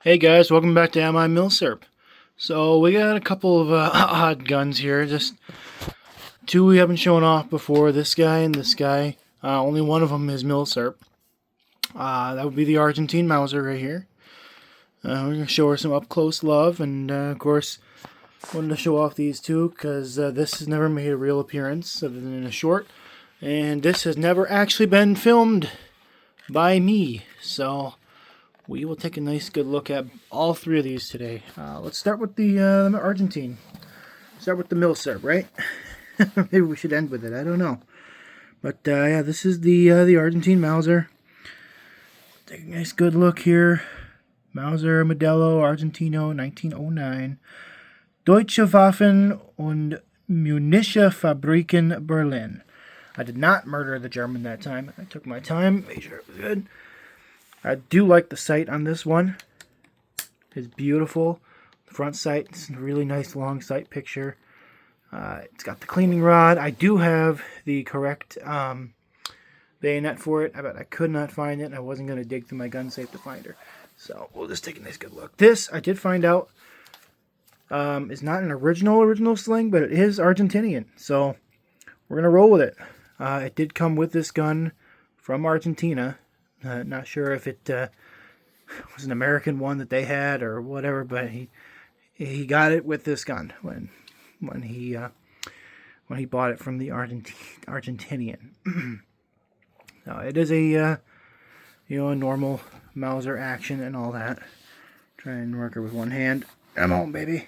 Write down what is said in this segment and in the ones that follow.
Hey guys, welcome back to Am I Milsurp. So we got a couple of odd guns here. Just two we haven't shown off before. This guy and this guy. Only one of them is Milsurp. That would be the Argentine Mauser right here. We're gonna show her some up close love, and of course, wanted to show off these two because this has never made a real appearance other than in a short, and this has never actually been filmed by me. So we will take a nice good look at all three of these today. Let's start with the Argentine. Start with the Milsurp, right? Maybe we should end with it. I don't know. But yeah, this is the Argentine Mauser. Take a nice good look here. Mauser Modelo Argentino 1909. Deutsche Waffen und Munition Fabriken Berlin. I did not murder the German that time. I took my time, made sure it was good. I do like the sight on this one. It's beautiful. The front sight, it's a really nice long sight picture. It's got the cleaning rod. I do have the correct bayonet for it, but I could not find it, and I wasn't going to dig through my gun safe to find her. So we'll just take a nice good look. This, I did find out, is not an original sling, but it is Argentinian. So we're going to roll with it. It did come with this gun from Argentina. Not sure if it was an American one that they had or whatever, but he got it with this gun when he bought it from the Argentinian. Now it is a a normal Mauser action and all that. Try and work her with one hand. Come on, baby.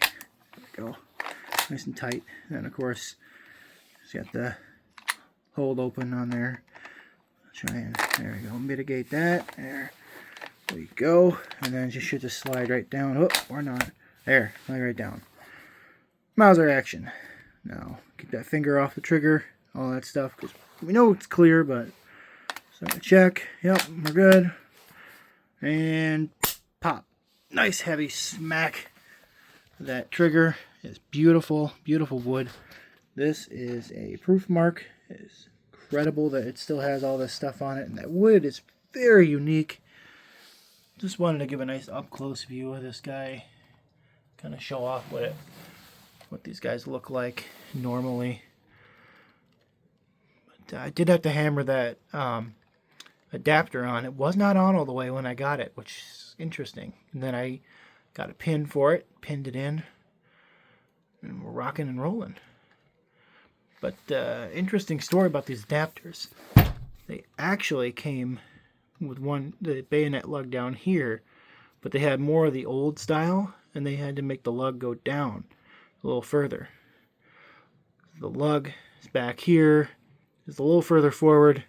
There we go. Nice and tight. And of course, it's got the hold open on there. Try and, there we go, mitigate that. There we go. And then just should just slide right down. Oh, or not. There, slide right down. Mauser action. Now, keep that finger off the trigger, all that stuff, because we know it's clear, but so check. Yep, we're good. And pop. Nice heavy smack. That trigger is beautiful, beautiful wood. This is a proof mark. It's incredible that it still has all this stuff on it, and that wood is very unique. Just wanted to give a nice up close view of this guy, kind of show off what these guys look like normally. But I did have to hammer that adapter on. It was not on all the way when I got it, which is interesting. And then I got a pin for it, pinned it in, and we're rocking and rolling. But interesting story about these adapters. They actually came with the bayonet lug down here, but they had more of the old style, and they had to make the lug go down a little further. The lug is back here, is a little further forward,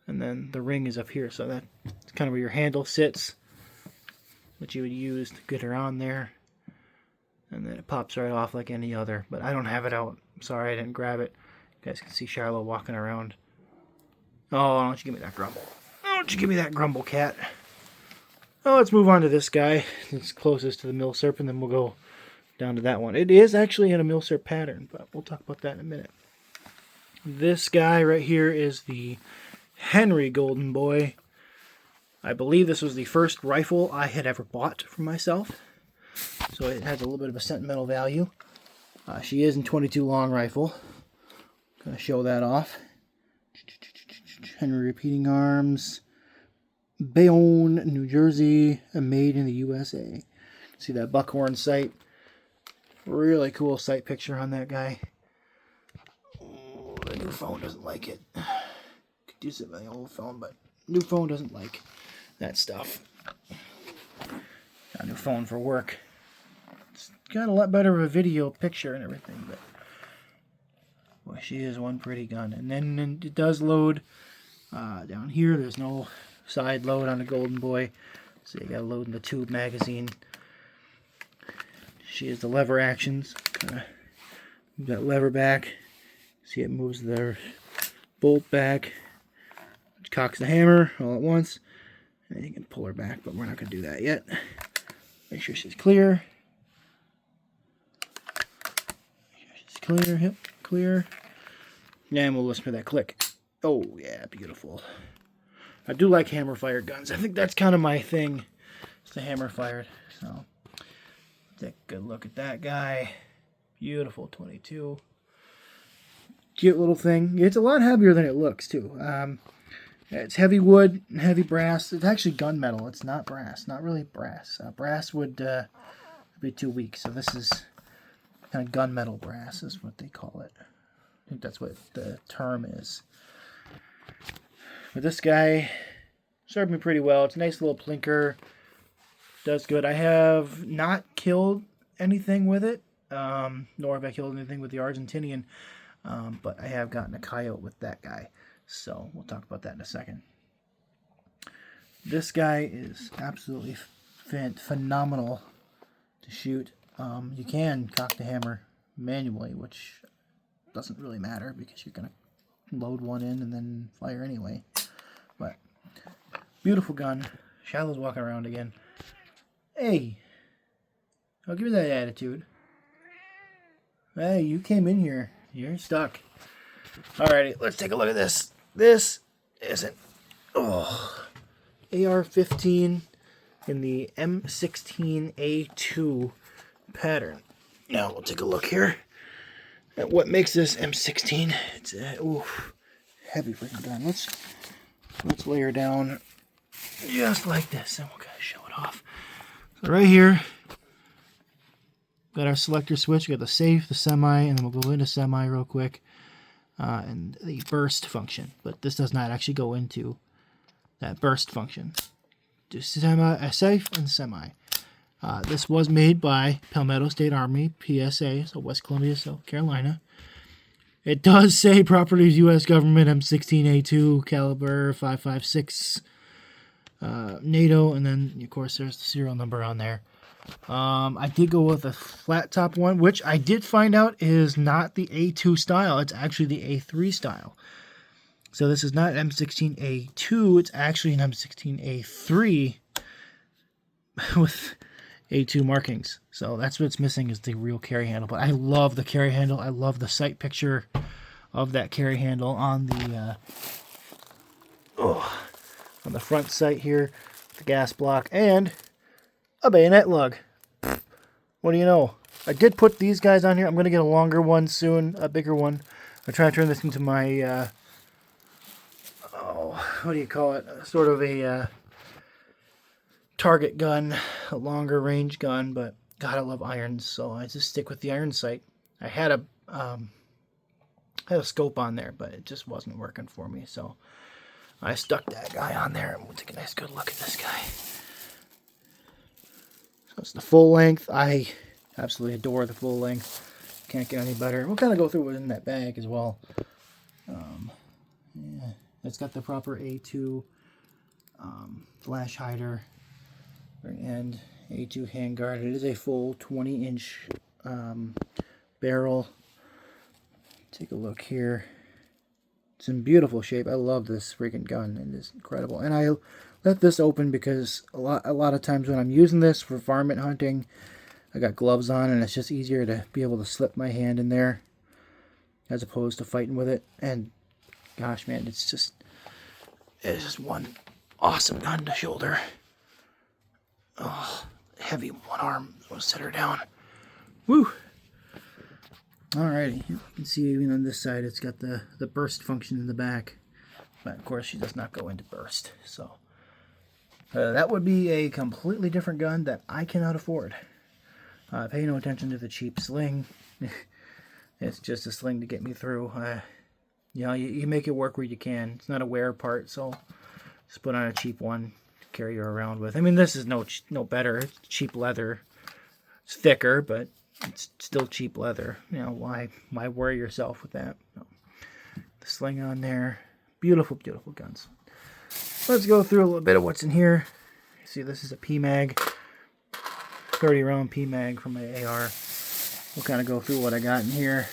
and then the ring is up here. So that's kind of where your handle sits, what you would use to get her on there. And then it pops right off like any other. But I don't have it out. I'm sorry I didn't grab it. You guys can see Shiloh walking around. Oh, why don't you give me that grumble? Why don't you give me that grumble, cat? Oh, let's move on to this guy. It's closest to the Milsurp, and then we'll go down to that one. It is actually in a Milsurp pattern, but we'll talk about that in a minute. This guy right here is the Henry Golden Boy. I believe this was the first rifle I had ever bought for myself. So it has a little bit of a sentimental value. She is in .22 long rifle. Gonna show that off. Henry repeating arms. Bayonne, New Jersey, made in the USA. See that buckhorn sight? Really cool sight picture on that guy. Oh, the new phone doesn't like it. Could use it with my old phone, but new phone doesn't like that stuff. Got a new phone for work. It's got a lot better of a video picture and everything, but boy, she is one pretty gun. And then it does load down here. There's no side load on the Golden Boy, so you gotta load in the tube magazine. She is the lever actions. Move that lever back. See, it moves the bolt back, which cocks the hammer all at once. And then you can pull her back, but we're not gonna do that yet. Make sure she's clear. Clear, hip, clear. And we'll listen for that click. Oh, yeah, beautiful. I do like hammer fire guns. I think that's kind of my thing. the hammer fired. So take a good look at that guy. Beautiful 22. Cute little thing. It's a lot heavier than it looks too. It's heavy wood and heavy brass. It's actually gunmetal. It's not brass. Not really brass. Brass would be too weak. So this is kind of gunmetal brass is what they call it. I think that's what the term is. But this guy served me pretty well. It's a nice little plinker. Does good. I have not killed anything with it, nor have I killed anything with the Argentinian, but I have gotten a coyote with that guy. So we'll talk about that in a second. This guy is absolutely phenomenal to shoot. You can cock the hammer manually, which doesn't really matter because you're going to load one in and then fire anyway. But beautiful gun. Shadow's walking around again. Hey, I'll give you that attitude. Hey, you came in here. You're stuck. Alrighty, let's take a look at this. This isn't... Oh. AR-15 in the M16A2 pattern. Now, we'll take a look here at what makes this M16. It's a heavy freaking gun. Let's layer down just like this, and we'll kind of show it off. So right here, got our selector switch. We got the safe, the semi, and then we'll go into semi real quick, and the burst function. But this does not actually go into that burst function. Just semi, safe, and semi. This was made by Palmetto State Army, PSA, so West Columbia, South Carolina. It does say properties U.S. government, M16A2, caliber 5.56, NATO, and then, of course, there's the serial number on there. I did go with a flat top one, which I did find out is not the A2 style. It's actually the A3 style. So this is not M16A2. It's actually an M16A3 with A2 markings. So that's what's missing is the real carry handle. But I love the carry handle. I love the sight picture of that carry handle on the front sight here, the gas block, and a bayonet lug. What do you know? I did put these guys on here. I'm going to get a longer one soon, a bigger one. I'll try to turn this into my, what do you call it? Sort of a target gun, a longer range gun, but God, I love irons, so I just stick with the iron sight. I had a scope on there, but it just wasn't working for me, so I stuck that guy on there, and we'll take a nice good look at this guy. So it's the full length. I absolutely adore the full length. Can't get any better. We'll kind of go through what's in that bag as well. Yeah, it's got the proper A2 flash hider and A2 handguard. It is a full 20-inch barrel. Take a look here. It's in beautiful shape. I love this freaking gun. It is incredible. And I let this open because a lot of times when I'm using this for varmint hunting, I got gloves on and it's just easier to be able to slip my hand in there as opposed to fighting with it. And gosh, man, it's just one awesome gun to shoulder. Oh, heavy one arm. I'm gonna set her down. Woo! Alrighty, you can see even on this side it's got the burst function in the back. But of course she does not go into burst. So that would be a completely different gun that I cannot afford. Pay no attention to the cheap sling. It's just a sling to get me through. You know, you make it work where you can. It's not a wear part, so just put on a cheap one to carry her around with. I mean, this is no better. It's cheap leather. It's thicker, but it's still cheap leather. You know, why worry yourself with that? No. The sling on there. Beautiful, beautiful guns. Let's go through a little bit of what's in here. See, this is a PMag. 30-round PMag from my AR. We'll kind of go through what I got in here.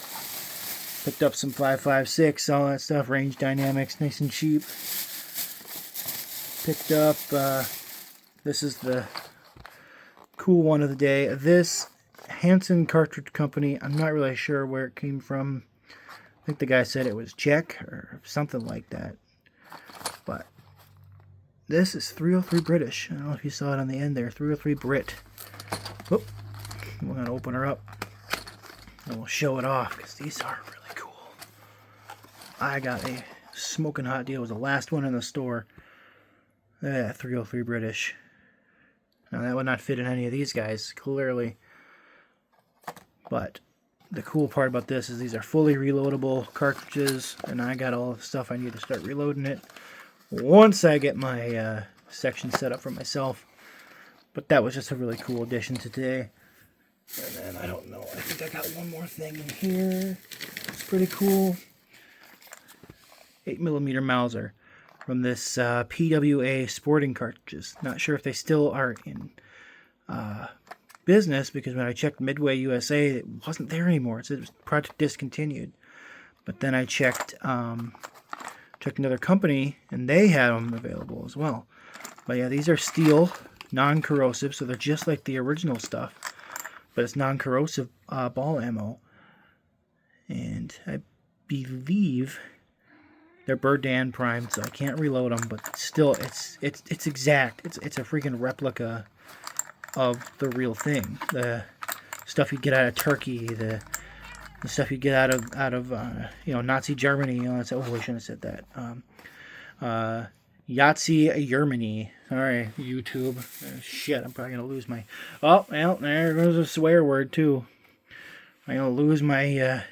Picked up some 5.56, all that stuff. Range dynamics, nice and cheap. Picked up, this is the cool one of the day. This Hansen Cartridge Company, I'm not really sure where it came from. I think the guy said it was Czech or something like that. But This is 303 British. I don't know if you saw it on the end there. 303 Brit. Whoop. We're going to open her up. And we'll show it off because these are really cool. I got a smoking hot deal. It was the last one in the store. Look at that 303 British. Now that would not fit in any of these guys, clearly. But the cool part about this is these are fully reloadable cartridges, and I got all the stuff I need to start reloading it once I get my section set up for myself. But that was just a really cool addition to today. And then, I don't know, I think I got one more thing in here. It's pretty cool. 8mm Mauser from this PWA sporting cartridges. Not sure if they still are in business, because when I checked Midway USA, it wasn't there anymore. It said it was project discontinued. But then I checked another company, and they had them available as well. But yeah, these are steel, non-corrosive, so they're just like the original stuff, but it's non-corrosive ball ammo. And I believe they're Burdan primed, so I can't reload them, but still, it's exact. It's a freaking replica of the real thing. The stuff you get out of Turkey, the stuff you get out of Nazi Germany. Oh, I shouldn't have said that. Yahtzee Germany. All right, YouTube. Shit, I'm probably gonna lose my. Oh, well, there goes a swear word too. I'm gonna lose my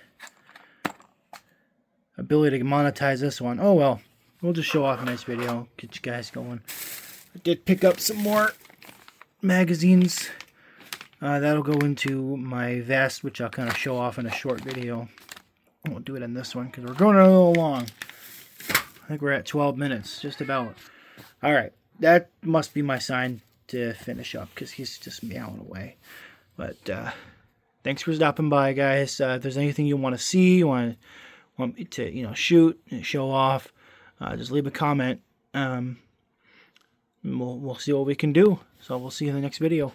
ability to monetize this one. Oh well, we'll just show off a nice video, get you guys going. I did pick up some more magazines. That'll go into my vest, which I'll kind of show off in a short video. I won't do it in this one because we're going a little long. I think we're at 12 minutes, just about. Alright, that must be my sign to finish up because he's just meowing away. But thanks for stopping by, guys. If there's anything you want to see, you want me to shoot and show off, just leave a comment. We'll see what we can do. So we'll see you in the next video.